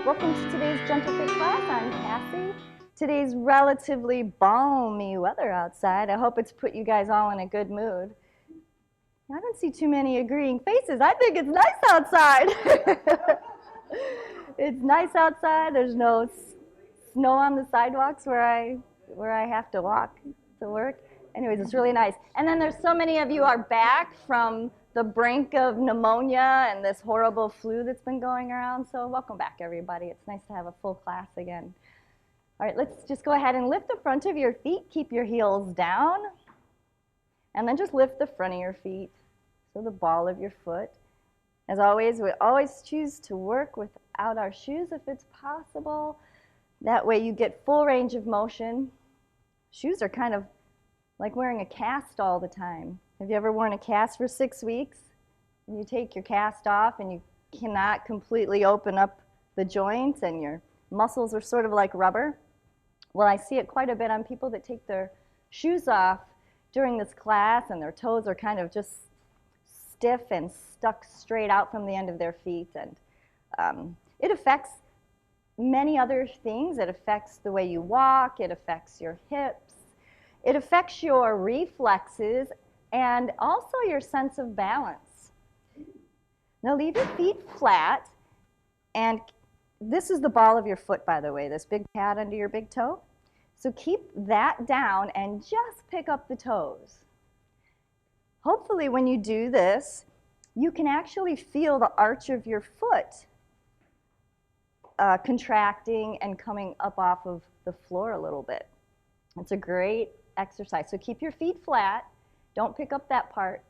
Welcome to today's Gentle Fit class. I'm Cassie. Today's relatively balmy weather outside. I hope it's put you guys all in a good mood. I don't see too many agreeing faces. I think it's nice outside. It's nice outside. There's no snow on the sidewalks where I have to walk to work. Anyways, it's really nice. And then there's so many of you are back from the brink of pneumonia and this horrible flu that's been going around. So welcome back, everybody. It's nice to have a full class again. All right, let's just go ahead and lift the front of your feet. Keep your heels down. And then just lift the front of your feet, so the ball of your foot. As always, we always choose to work without our shoes if it's possible. That way you get full range of motion. Shoes are kind of like wearing a cast all the time. Have you ever worn a cast for 6 weeks? And you take your cast off and you cannot completely open up the joints and your muscles are sort of like rubber. Well, I see it quite a bit on people that take their shoes off during this class and their toes are kind of just stiff and stuck straight out from the end of their feet. And it affects many other things. It affects the way you walk. It affects your hips. It affects your reflexes and also your sense of balance. Now leave your feet flat, and this is the ball of your foot, by the way, this big pad under your big toe. So keep that down and just pick up the toes. Hopefully when you do this, you can actually feel the arch of your foot contracting and coming up off of the floor a little bit. It's a great exercise. So keep your feet flat. Don't pick up that part.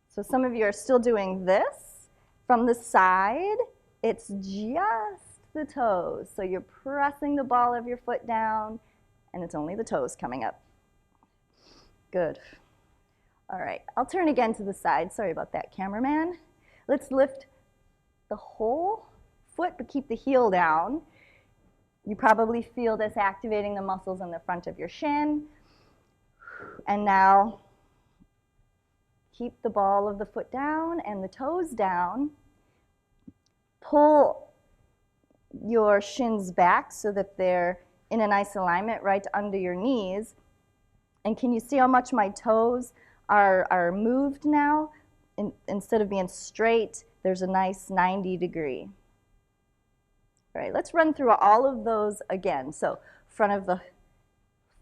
So some of you are still doing this. From the side, it's just the toes. So you're pressing the ball of your foot down, and it's only the toes coming up. Good. All right, I'll turn again to the side. Sorry about that, cameraman. Let's lift the whole foot, but keep the heel down. You probably feel this activating the muscles in the front of your shin. And now keep the ball of the foot down and the toes down. Pull your shins back so that they're in a nice alignment right under your knees. And can you see how much my toes are moved now? Instead of being straight, there's a nice 90 degree. All right, let's run through all of those again. So front of the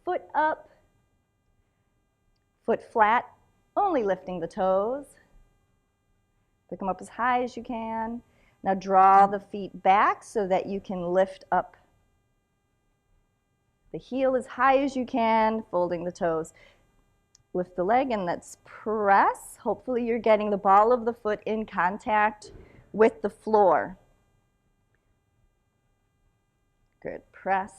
foot up, foot flat, only lifting the toes. Pick them up as high as you can. Now draw the feet back so that you can lift up the heel as high as you can, folding the toes. Lift the leg and let's press. Hopefully you're getting the ball of the foot in contact with the floor. Good, press.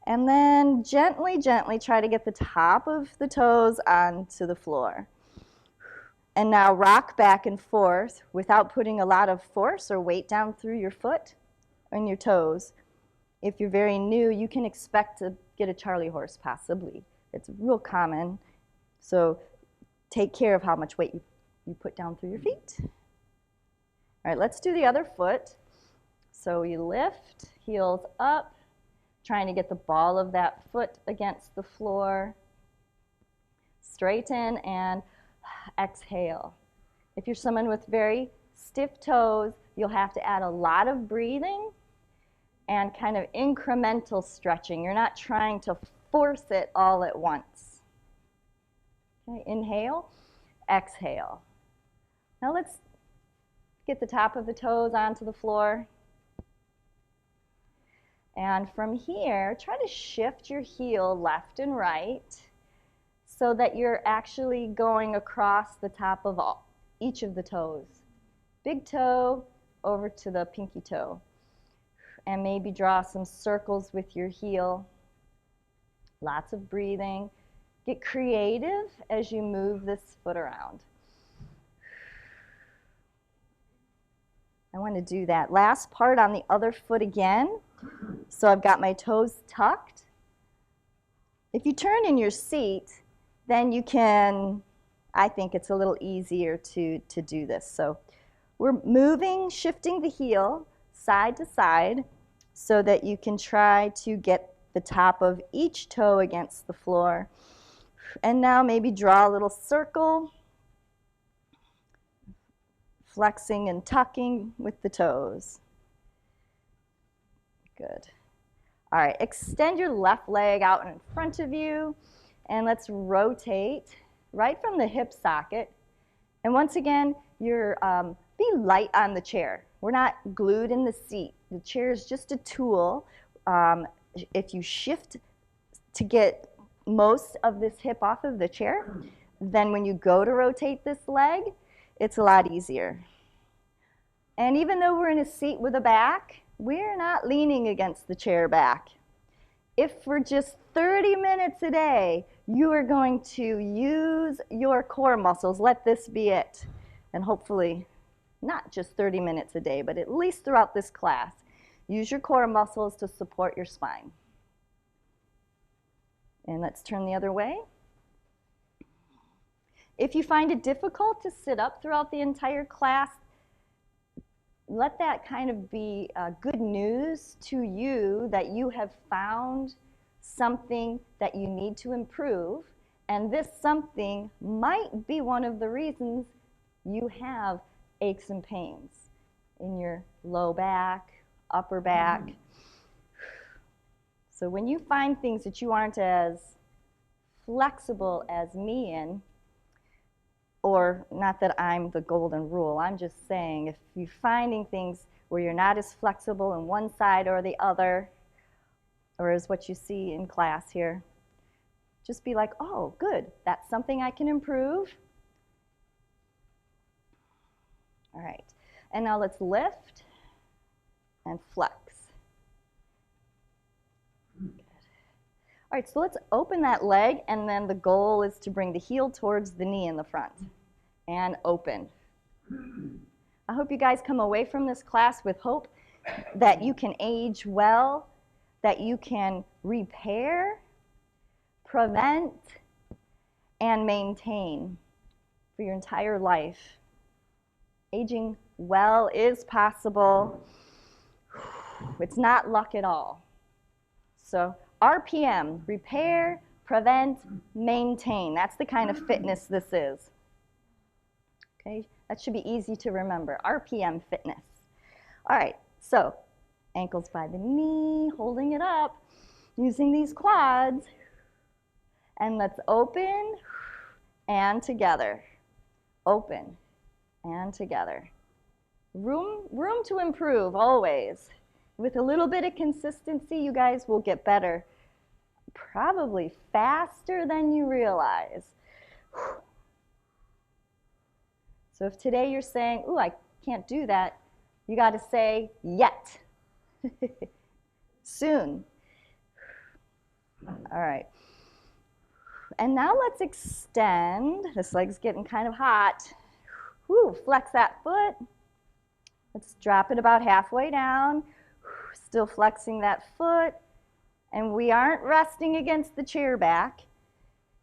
And then gently, gently try to get the top of the toes onto the floor. And now rock back and forth without putting a lot of force or weight down through your foot and your toes. If you're very new, you can expect to get a Charlie horse possibly. It's real common. So take care of how much weight you put down through your feet. All right, let's do the other foot. So you lift, heels up, trying to get the ball of that foot against the floor. Straighten and exhale. If you're someone with very stiff toes, you'll have to add a lot of breathing and kind of incremental stretching. You're not trying to force it all at once. Okay, inhale, exhale. Now let's get the top of the toes onto the floor. And from here, try to shift your heel left and right so that you're actually going across the top of each of the toes. Big toe over to the pinky toe. And maybe draw some circles with your heel. Lots of breathing. Get creative as you move this foot around. I want to do that last part on the other foot again. So I've got my toes tucked. If you turn in your seat, then you can, I think it's a little easier to do this. So we're moving, shifting the heel side to side. so that you can try to get the top of each toe against the floor. And now maybe draw a little circle, flexing and tucking with the toes. Good. All right, extend your left leg out in front of you, and let's rotate right from the hip socket. And once again, be light on the chair. We're not glued in the seat. The chair is just a tool. If you shift to get most of this hip off of the chair, then when you go to rotate this leg, it's a lot easier. And even though we're in a seat with a back, we're not leaning against the chair back. If for just 30 minutes a day, you are going to use your core muscles, let this be it. And hopefully, not just 30 minutes a day, but at least throughout this class, use your core muscles to support your spine. And let's turn the other way. If you find it difficult to sit up throughout the entire class, let that kind of be good news to you that you have found something that you need to improve, and this something might be one of the reasons you have aches and pains in your low back, upper back. So when you find things that you aren't as flexible as me in, or not that I'm the golden rule, I'm just saying if you're finding things where you're not as flexible in one side or the other, or as what you see in class here, just be like, oh, good, that's something I can improve. All right, and now let's lift and flex. Good. All right, so let's open that leg, and then the goal is to bring the heel towards the knee in the front. And open. I hope you guys come away from this class with hope that you can age well, that you can repair, prevent, and maintain for your entire life. Aging well is possible. It's not luck at all. So RPM, repair, prevent, maintain. That's the kind of fitness this is. Okay, that should be easy to remember. RPM fitness. All right, so ankles by the knee, holding it up, using these quads. And let's open and together. Open and together. Room to improve always. With a little bit of consistency, you guys will get better. Probably faster than you realize. So if today you're saying, ooh, I can't do that, you got to say, yet. Soon. All right. And now let's extend. This leg's getting kind of hot. Whew, flex that foot. Let's drop it about halfway down. Still flexing that foot. And we aren't resting against the chair back.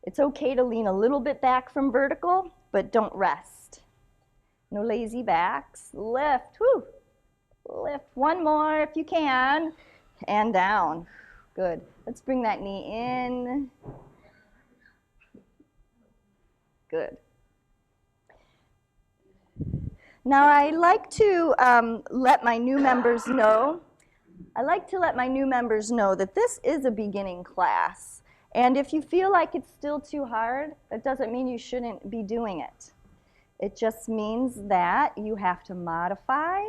It's okay to lean a little bit back from vertical, but don't rest. No lazy backs. Lift. Whew. Lift. One more if you can. And down. Good. Let's bring that knee in. Good. Now I like to let my new members know. That this is a beginning class. And if you feel like it's still too hard, that doesn't mean you shouldn't be doing it. It just means that you have to modify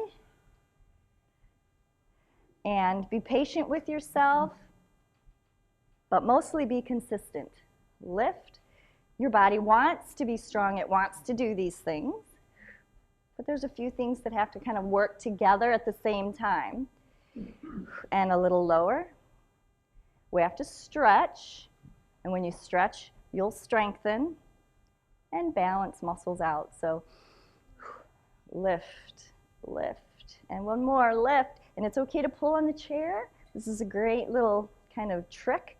and be patient with yourself, but mostly be consistent. Lift. Your body wants to be strong. It wants to do these things. But there's a few things that have to kind of work together at the same time. And a little lower. We have to stretch. And when you stretch, you'll strengthen and balance muscles out. So lift, lift. And one more, lift. And it's okay to pull on the chair. This is a great little kind of trick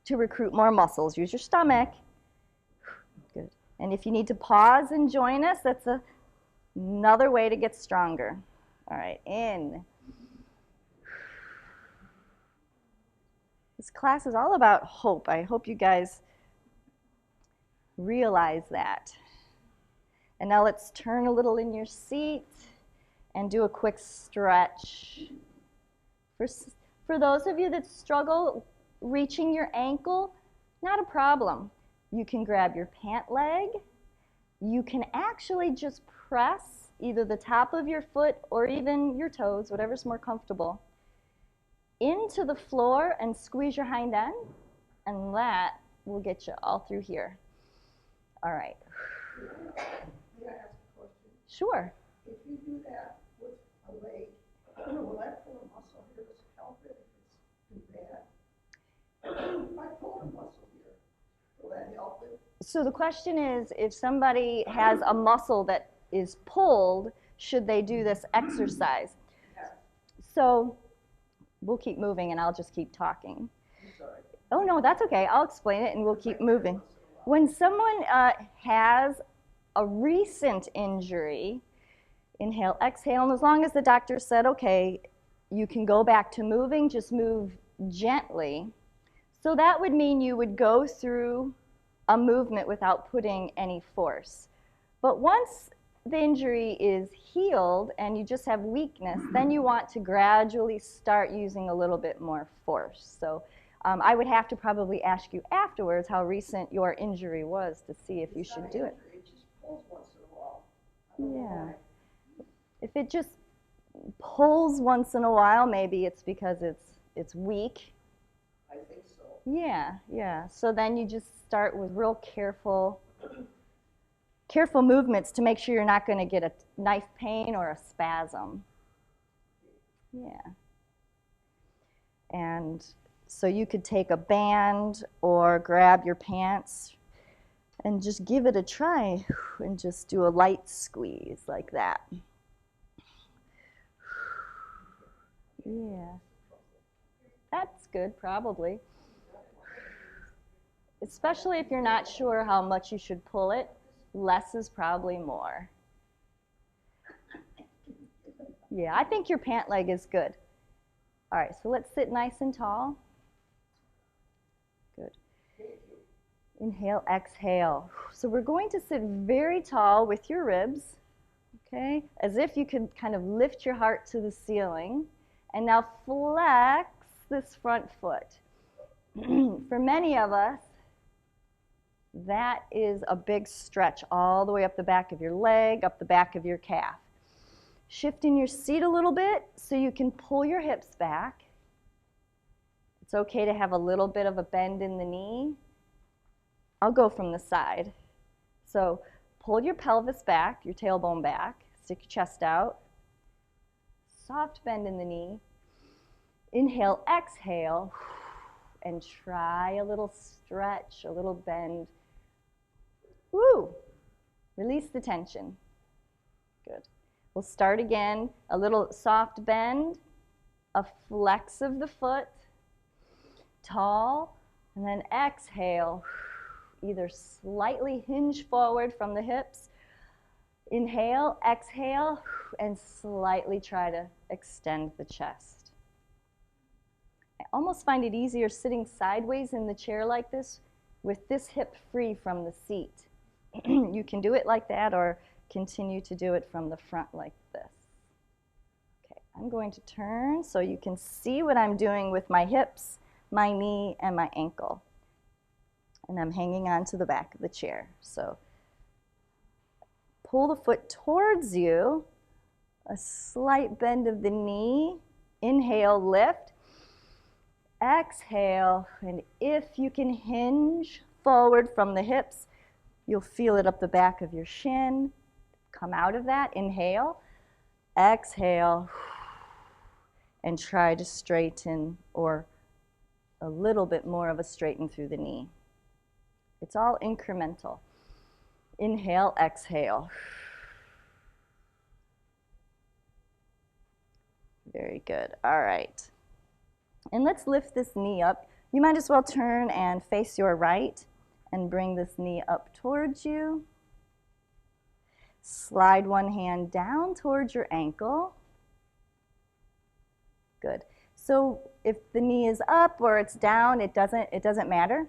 to recruit more muscles. Use your stomach. Good. And if you need to pause and join us, that's another way to get stronger. All right, in. This class is all about hope. I hope you guys realize that. And now let's turn a little in your seat and do a quick stretch. For those of you that struggle reaching your ankle, not a problem. You can grab your pant leg. You can actually just press either the top of your foot or even your toes, whatever's more comfortable, into the floor and squeeze your hind end, and that will get you all through here. All right. May I ask a question? Sure. If you do that with a leg, will I pull a muscle here to help it if it's too bad? If I pull a muscle here, will that help it? So the question is, if somebody has a muscle that is pulled, should they do this exercise? Yes. So we'll keep moving and I'll just keep talking. I'm sorry. Oh, no, that's okay. I'll explain it and we'll keep moving. When someone has a recent injury, inhale, exhale, and as long as the doctor said, okay, you can go back to moving, just move gently. So that would mean you would go through a movement without putting any force. But once the injury is healed and you just have weakness, then you want to gradually start using a little bit more force. So I would have to probably ask you afterwards how recent your injury was to see if you should do it. It just pulls once in a while. I don't know Yeah. why. If it just pulls once in a while, maybe it's because it's weak. I think so. Yeah. So then you just start with real careful movements to make sure you're not going to get a knife pain or a spasm. Yeah. And so you could take a band or grab your pants and just give it a try and just do a light squeeze like that. Yeah. That's good, probably. Especially if you're not sure how much you should pull it, less is probably more. Yeah, I think your pant leg is good. All right, so let's sit nice and tall. Good. Inhale, exhale. So we're going to sit very tall with your ribs, okay? As if you could kind of lift your heart to the ceiling. And now flex this front foot. For many of us, that is a big stretch all the way up the back of your leg, up the back of your calf. Shifting your seat a little bit so you can pull your hips back. It's okay to have a little bit of a bend in the knee. I'll go from the side. So pull your pelvis back, your tailbone back, stick your chest out. Soft bend in the knee. Inhale, exhale, and try a little stretch, a little bend. Woo! Release the tension. Good. We'll start again. A little soft bend, a flex of the foot, tall, and then exhale. Either slightly hinge forward from the hips. Inhale, exhale, and slightly try to extend the chest. I almost find it easier sitting sideways in the chair like this with this hip free from the seat. You can do it like that or continue to do it from the front like this. Okay, I'm going to turn so you can see what I'm doing with my hips, my knee, and my ankle. And I'm hanging on to the back of the chair. So pull the foot towards you, a slight bend of the knee. Inhale, lift. Exhale, and if you can hinge forward from the hips, you'll feel it up the back of your shin. Come out of that, inhale, exhale, and try to straighten or a little bit more of a straighten through the knee. It's all incremental. Inhale, exhale. Very good. All right. And let's lift this knee up. You might as well turn and face your right and bring this knee up towards you. Slide one hand down towards your ankle. Good. So if the knee is up or it's down, it doesn't matter.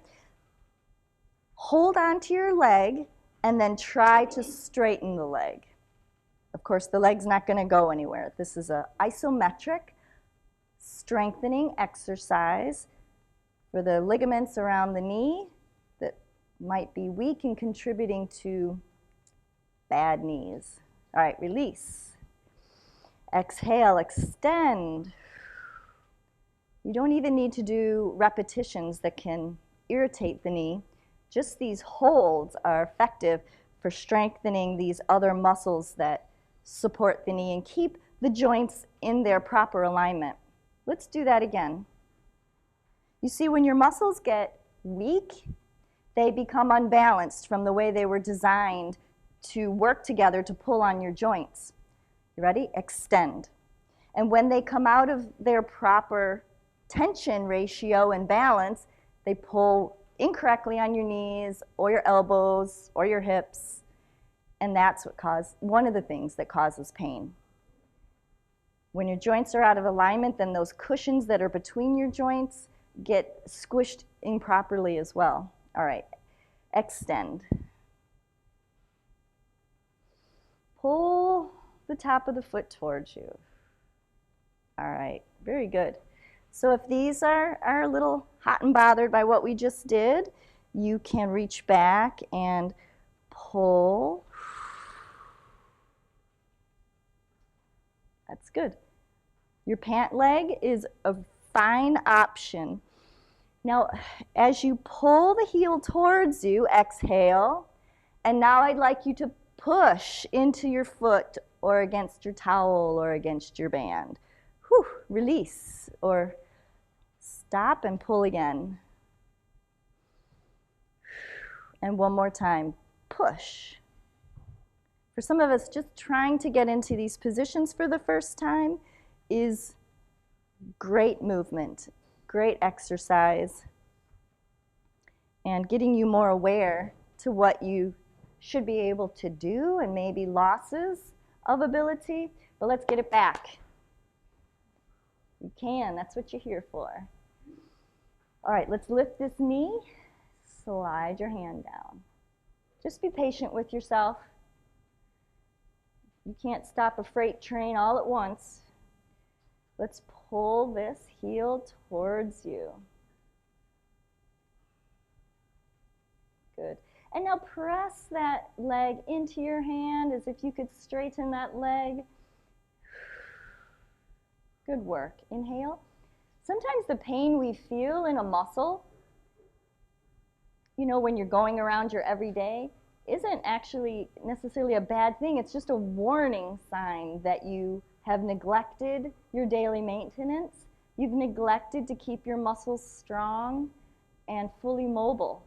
Hold onto your leg and then try to straighten the leg. Of course, the leg's not going to go anywhere. This is an isometric strengthening exercise for the ligaments around the knee that might be weak and contributing to bad knees. All right, release. Exhale, extend. You don't even need to do repetitions that can irritate the knee. Just these holds are effective for strengthening these other muscles that support the knee and keep the joints in their proper alignment. Let's do that again. You see, when your muscles get weak, they become unbalanced from the way they were designed to work together to pull on your joints. You ready? Extend. And when they come out of their proper tension ratio and balance, they pull incorrectly on your knees or your elbows or your hips, and that's one of the things that causes pain. When your joints are out of alignment, then those cushions that are between your joints get squished improperly as well. All right, extend. Pull the top of the foot towards you. All right, very good. So if these are a little hot and bothered by what we just did, you can reach back and pull. That's good. Your pant leg is a fine option. Now, as you pull the heel towards you, exhale, and now I'd like you to push into your foot or against your towel or against your band. Whew, release, or stop and pull again. And one more time, push. For some of us, just trying to get into these positions for the first time is great movement, great exercise, and getting you more aware to what you should be able to do and maybe losses of ability. But let's get it back. You can, that's what you're here for. All right, let's lift this knee, slide your hand down. Just be patient with yourself. You can't stop a freight train all at once. Let's pull this heel towards you. Good. And now press that leg into your hand as if you could straighten that leg. Good work. Inhale. Sometimes the pain we feel in a muscle, when you're going around your everyday, isn't actually necessarily a bad thing. It's just a warning sign that you have neglected your daily maintenance. You've neglected to keep your muscles strong and fully mobile.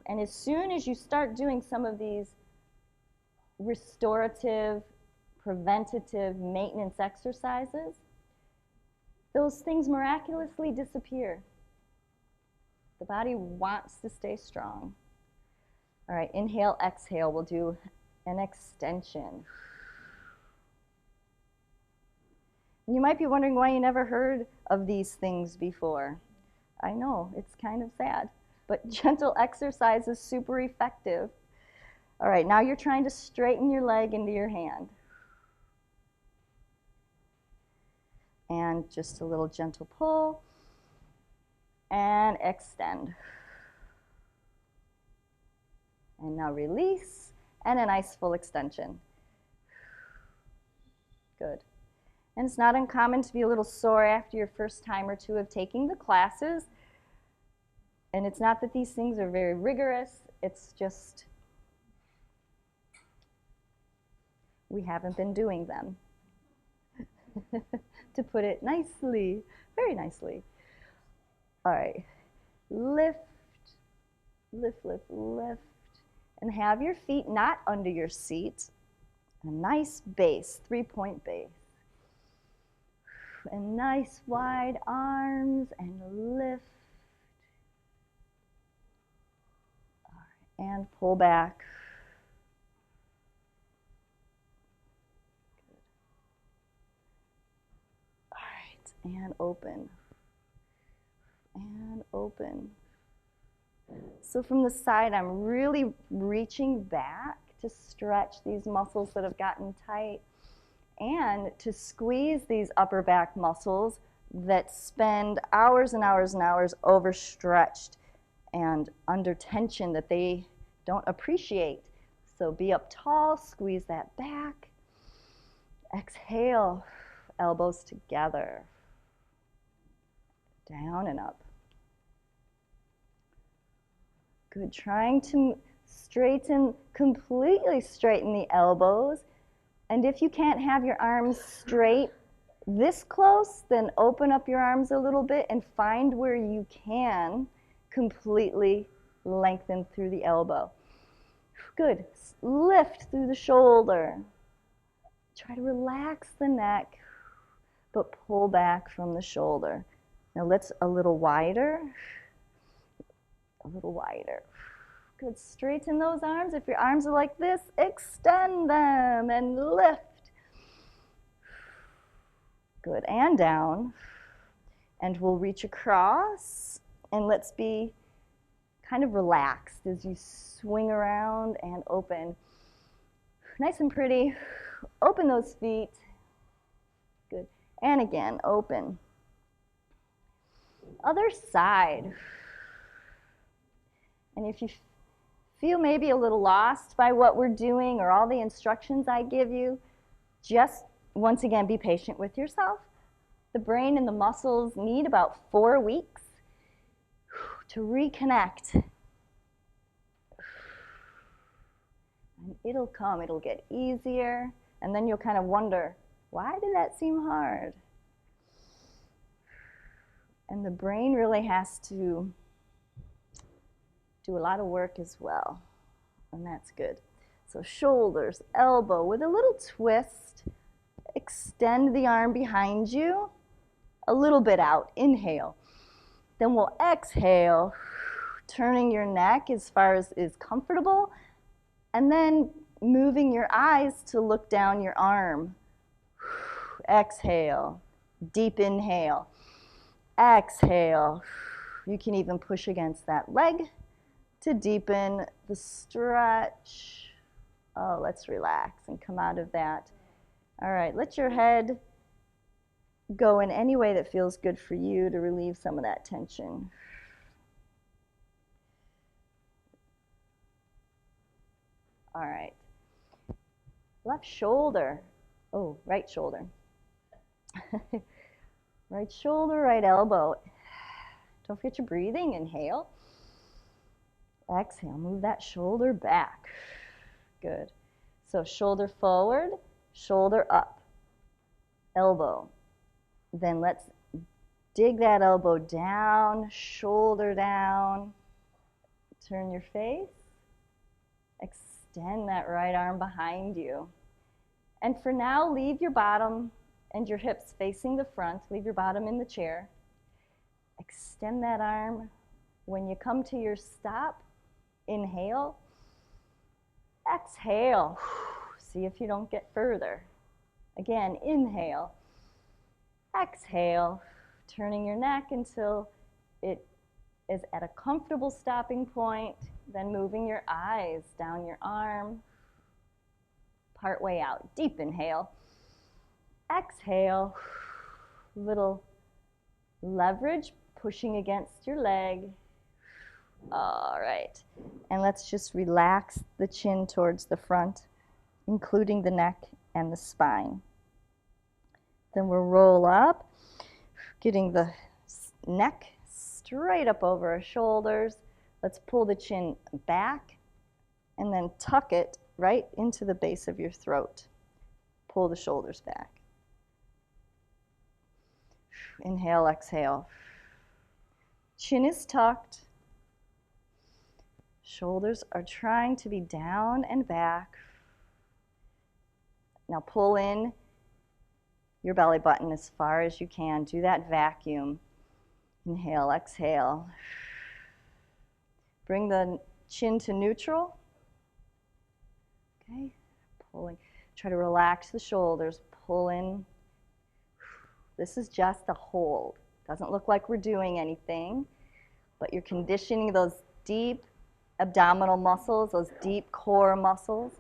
And as soon as you start doing some of these restorative, preventative maintenance exercises, those things miraculously disappear. The body wants to stay strong. All right, inhale, exhale. We'll do an extension. And you might be wondering why you never heard of these things before. I know, it's kind of sad, but gentle exercise is super effective. All right, now you're trying to straighten your leg into your hand. And just a little gentle pull and extend. And now release and a nice full extension. Good. And it's not uncommon to be a little sore after your first time or two of taking the classes. And it's not that these things are very rigorous, it's just we haven't been doing them. To put it nicely, very nicely. All right, lift, lift, lift, lift, and have your feet not under your seat. A nice base, 3-point base. And nice wide arms and lift. All right, and pull back. and open, and open. So from the side, I'm really reaching back to stretch these muscles that have gotten tight and to squeeze these upper back muscles that spend hours and hours and hours overstretched and under tension that they don't appreciate. So be up tall, squeeze that back. Exhale, elbows together. Down and up. Good, trying to completely straighten the elbows. And if you can't have your arms straight this close, then open up your arms a little bit and find where you can completely lengthen through the elbow. Good, lift through the shoulder. Try to relax the neck, but pull back from the shoulder. Now let's a little wider. A little wider. Good, straighten those arms. If your arms are like this, extend them and lift. Good, and down. And we'll reach across, and let's be kind of relaxed as you swing around and open. Nice and pretty. Open those feet. Good, and again, open. Other side. And if you feel maybe a little lost by what we're doing or all the instructions I give you, just once again be patient with yourself. The brain and the muscles need about 4 weeks to reconnect. And it'll come, it'll get easier, and then you'll kind of wonder, why did that seem hard? And the brain really has to do a lot of work as well, and that's good. So shoulders, elbow with a little twist. Extend the arm behind you, a little bit out. Inhale. Then we'll exhale, turning your neck as far as is comfortable, and then moving your eyes to look down your arm. Exhale. Deep inhale. Exhale. You can even push against that leg to deepen the stretch. Oh, let's relax and come out of that. All right, let your head go in any way that feels good for you to relieve some of that tension. All right. Left shoulder. Oh, right shoulder. Right shoulder, right elbow. Don't forget your breathing. Inhale. Exhale, move that shoulder back. Good. So shoulder forward, shoulder up, elbow. Then let's dig that elbow down, shoulder down. Turn your face. Extend that right arm behind you. And for now, leave your bottom and your hips facing the front. Leave your bottom in the chair. Extend that arm. When you come to your stop, inhale. Exhale. See if you don't get further. Again, inhale. Exhale. Turning your neck until it is at a comfortable stopping point. Then moving your eyes down your arm. Part way out. Deep inhale. Exhale. Little leverage, pushing against your leg. All right. And let's just relax the chin towards the front, including the neck and the spine. Then we'll roll up, getting the neck straight up over our shoulders. Let's pull the chin back and then tuck it right into the base of your throat. Pull the shoulders back. Inhale, exhale. Chin is tucked. Shoulders are trying to be down and back. Now pull in your belly button as far as you can. Do that vacuum. Inhale, exhale. Bring the chin to neutral. Okay, pulling. Try to relax the shoulders. Pull in. This is just a hold. Doesn't look like we're doing anything, but you're conditioning those deep abdominal muscles, those deep core muscles.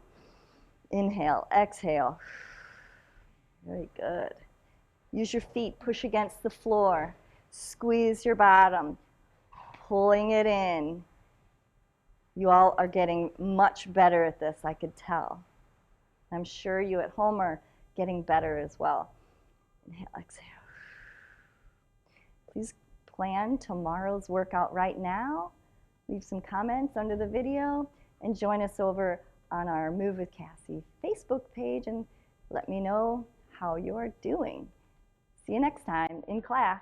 Inhale, exhale. Very good. Use your feet, push against the floor. Squeeze your bottom, pulling it in. You all are getting much better at this, I could tell. I'm sure you at home are getting better as well. Inhale, exhale. Please plan tomorrow's workout right now. Leave some comments under the video and join us over on our Move with Cassie Facebook page and let me know how you're doing. See you next time in class.